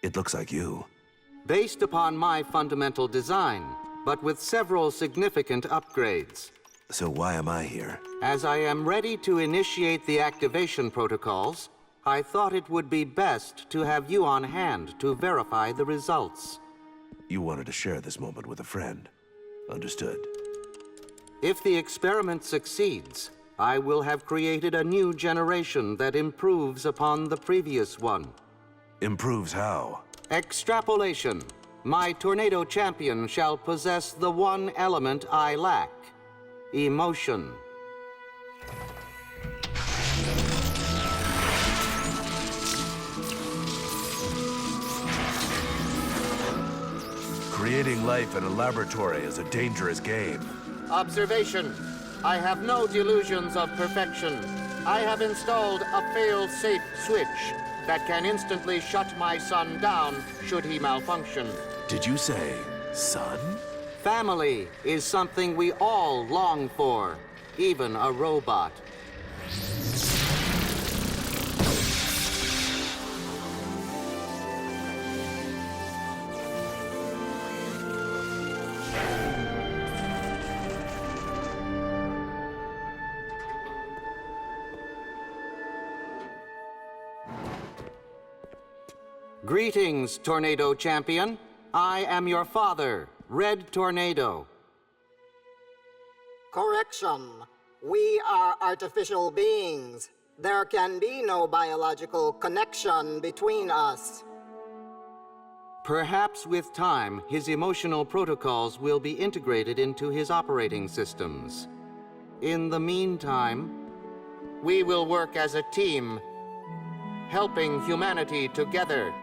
It looks like you. Based upon my fundamental design, but with several significant upgrades. So why am I here? As I am ready to initiate the activation protocols, I thought it would be best to have you on hand to verify the results. You wanted to share this moment with a friend. Understood. If the experiment succeeds, I will have created a new generation that improves upon the previous one. Improves how? Extrapolation. My tornado champion shall possess the one element I lack: emotion. Creating life in a laboratory is a dangerous game. Observation. I have no delusions of perfection. I have installed a fail-safe switch that can instantly shut my son down should he malfunction. Did you say son? Family is something we all long for, even a robot. Greetings, Tornado Champion. I am your father, Red Tornado. Correction. We are artificial beings. There can be no biological connection between us. Perhaps with time, his emotional protocols will be integrated into his operating systems. In the meantime, we will work as a team, helping humanity together.